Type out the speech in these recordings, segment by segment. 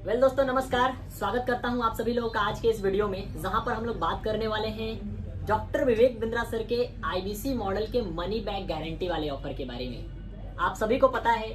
दोस्तों नमस्कार, स्वागत करता हूं आप सभी लोगों का आज के इस वीडियो में, जहां पर हम लोग बात करने वाले हैं डॉक्टर विवेक बिंद्रा सर के आईबीसी मॉडल के मनी बैक गारंटी वाले ऑफर के बारे में। आप सभी को पता है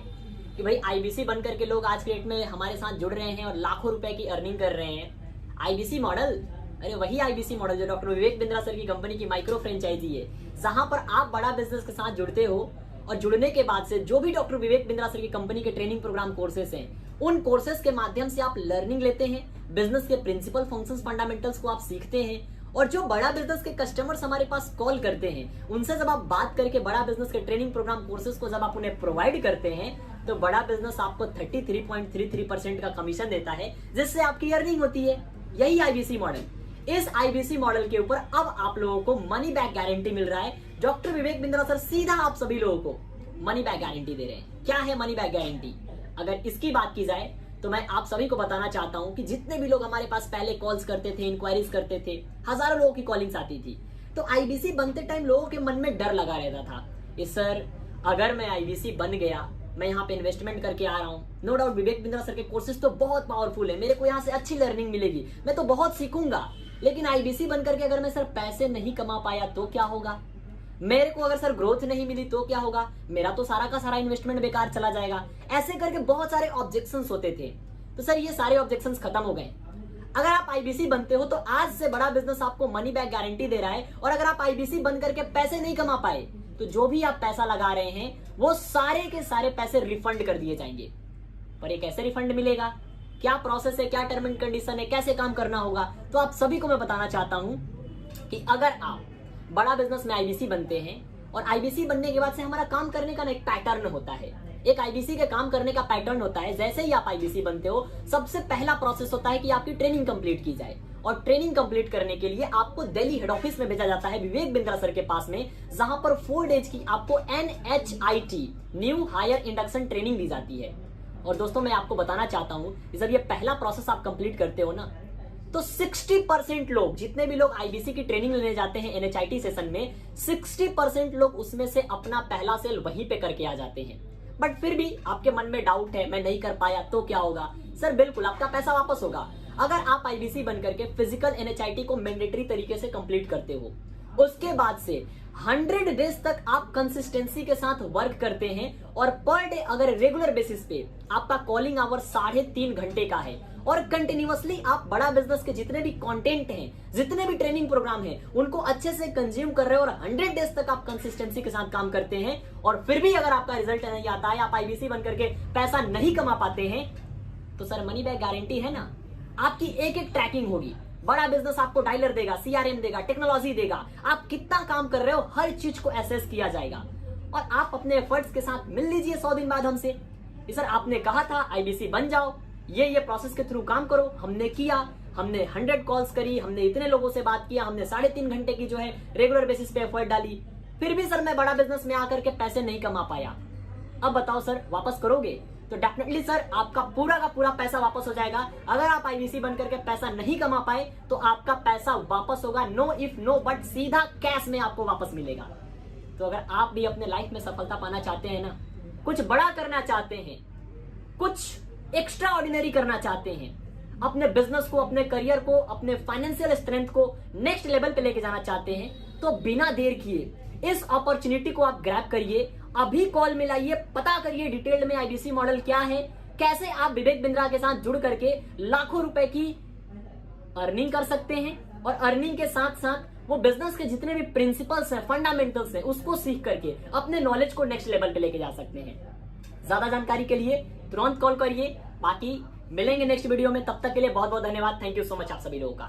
कि भाई आईबीसी बनकर के लोग आज के डेट में हमारे साथ जुड़ रहे हैं और लाखों रुपए की अर्निंग कर रहे हैं। आईबीसी मॉडल, अरे वही आईबीसी मॉडल जो डॉक्टर विवेक बिंद्रा सर की कंपनी की माइक्रो फ्रेंचाइजी है, जहां पर आप बड़ा बिजनेस के साथ जुड़ते हो और जुड़ने के बाद से जो भी डॉक्टर विवेक बिंद्रा सर की कंपनी के ट्रेनिंग प्रोग्राम कोर्सेस हैं, उन कोर्सेस के माध्यम से आप लर्निंग लेते हैं, बिजनेस के प्रिंसिपल फंक्शंस फंडामेंटल्स को आप सीखते हैं और जो बड़ा बिजनेस के कस्टमर्स हमारे पास कॉल करते हैं, उनसे जब आप बात करके बड़ा बिजनेस के ट्रेनिंग प्रोग्राम कोर्सेज को जब आप उन्हें प्रोवाइड करते हैं, तो बड़ा बिजनेस आपको 33.33% का कमीशन देता है, जिससे आपकी अर्निंग होती है। यही आईबीसी मॉडल, इस आईबीसी मॉडल के ऊपर अब आप लोगों को मनी बैक गारंटी मिल रहा है। डॉक्टर विवेक बिंद्रा सर सीधा आप सभी लोगों को मनी बैक गारंटी दे रहे हैं। क्या है मनी बैक गारंटी? अगर इसकी बात की जाए तो मैं आप सभी को बताना चाहता हूं कि जितने भी लोग हमारे पास पहले कॉल्स करते थे, इंक्वायरीज करते थे, हजारों लोगों की कॉलिंग्स आती थी, तो आईबीसी बनते टाइम लोगों के मन में डर लगा रहता था कि सर अगर मैं आईबीसी बन गया, मैं यहाँ पे इन्वेस्टमेंट करके आ रहा हूँ, no doubt Vivek Bindra sir के कोर्सेज तो बहुत पावरफुल है, मेरे को यहाँ से अच्छी लर्निंग मिलेगी, मैं तो बहुत सीखूंगा, लेकिन आईबीसी बनकर के अगर मैं सर पैसे नहीं कमा पाया तो क्या होगा? मेरे को अगर सर ग्रोथ नहीं मिली तो क्या होगा? मेरा तो सारा का सारा इन्वेस्टमेंट बेकार चला जाएगा। ऐसे करके बहुत सारे ऑब्जेक्शंस होते थे। तो सर ये सारे ऑब्जेक्शंस खत्म हो गए। अगर आप आईबीसी बनते हो तो आज से बड़ा बिजनेस आपको मनी बैक गारंटी दे रहा है, और अगर आप आईबीसी बन करके पैसे नहीं कमा पाए तो जो भी आप पैसा लगा रहे हैं वो सारे के सारे पैसे रिफंड कर दिए जाएंगे। पर ये कैसे रिफंड मिलेगा, क्या प्रोसेस है, क्या टर्म एंड कंडीशन है, कैसे काम करना होगा, तो आप सभी को मैं बताना चाहता हूं कि अगर आप बड़ा बिजनेस में आईबीसी बनते हैं, और आईबीसी बनने के बाद से हमारा काम करने का एक पैटर्न होता है, एक आईबीसी के काम करने का पैटर्न होता है। जैसे ही आप आईबीसी बनते हो, सबसे पहला प्रोसेस होता है कि आपकी ट्रेनिंग कंप्लीट की जाए, और ट्रेनिंग कंप्लीट करने के लिए आपको दिल्ली हेड ऑफिस में भेजा जाता है, विवेक बिंद्रा सर के पास में, जहां पर 4 डेज की आपको NHIT new hire induction training दी जाती है। और दोस्तों मैं आपको बताना चाहता हूं कि जब ये पहला प्रोसेस आप कंप्लीट करते हो ना, तो 60% लोग, जितने भी लोग आईबीसी की ट्रेनिंग लेने जाते हैं NHIT सेशन में, 60% लोग उसमें से अपना पहला सेल वहीं पे करके आ जाते हैं। बट फिर भी आपके मन में डाउट है, मैं नहीं कर पाया तो क्या होगा? सर बिल्कुल आपका पैसा वापस होगा अगर आप आईबीसी बनकर के फिजिकल NHIT को मैंडेटरी तरीके से कंप्लीट करते हो। उसके बाद से 100 डेज तक आप कंसिस्टेंसी के साथ वर्क करते हैं, और पर डे अगर रेगुलर बेसिस पे आपका कॉलिंग आवर 3.5 घंटे का है, और कंटिन्यूअसली आप बड़ा बिजनेस के जितने भी कंटेंट हैं, जितने भी ट्रेनिंग प्रोग्राम हैं, उनको अच्छे से कंज्यूम कर रहे हो, और 100 डेज तक आप कंसिस्टेंसी के साथ काम करते हैं, और फिर भी अगर आपका रिजल्ट नहीं आता है, आप आईबीसी बनकर के पैसा नहीं कमा पाते हैं, तो सर मनी बैक गारंटी है ना, आपकी एक एक ट्रैकिंग होगी। बड़ा बिजनेस आपको डायलर देगा, CRM देगा, टेक्नोलॉजी देगा, आप कितना काम कर रहे हो हर चीज को एसेस किया जाएगा, और आप अपने एफर्ट्स के साथ मिल लीजिए 100 दिन बाद हमसे। सर आपने कहा था आईबीसी बन जाओ, ये प्रोसेस के थ्रू काम करो, हमने किया, हमने 100 कॉल्स करी, हमने इतने लोगों से बात किया, हमने 3.5 घंटे की जो है रेगुलर बेसिस पे एफर्ट डाली, फिर भी सर मैं बड़ा बिजनेस में आकर के पैसे नहीं कमा पाया। अब बताओ सर वापस करोगे? तो डेफिनेटली सर आपका पूरा का पूरा पैसा वापस हो जाएगा। अगर आप आईबीसी बनकर के पैसा नहीं कमा पाए तो आपका पैसा वापस होगा, नो इफ नो बट, सीधा कैश में आपको वापस मिलेगा। तो अगर आप भी अपने लाइफ में सफलता पाना चाहते हैं ना, कुछ बड़ा करना चाहते हैं, कुछ एक्स्ट्रा ऑर्डिनरी करना चाहते हैं, अपने बिजनेस को, अपने करियर को, अपने फाइनेंशियल स्ट्रेंथ को नेक्स्ट लेवल पे लेके जाना चाहते हैं, तो बिना देर किए इस अपॉर्चुनिटी को आप ग्रैब करिए। अभी कॉल मिलाइए, पता करिए डिटेल में आईबीसी मॉडल क्या है, कैसे आप विवेक बिंद्रा के साथ जुड़ करके लाखों रुपए की अर्निंग कर सकते हैं, और अर्निंग के साथ साथ वो बिजनेस के जितने भी प्रिंसिपल्स हैं, फंडामेंटल्स हैं, उसको सीख करके अपने नॉलेज को नेक्स्ट लेवल पे लेके जा सकते हैं। ज्यादा जानकारी के लिए तुरंत कॉल करिए। बाकी मिलेंगे नेक्स्ट वीडियो में, तब तक के लिए बहुत बहुत धन्यवाद। थैंक यू सो मच आप सभी लोगों का।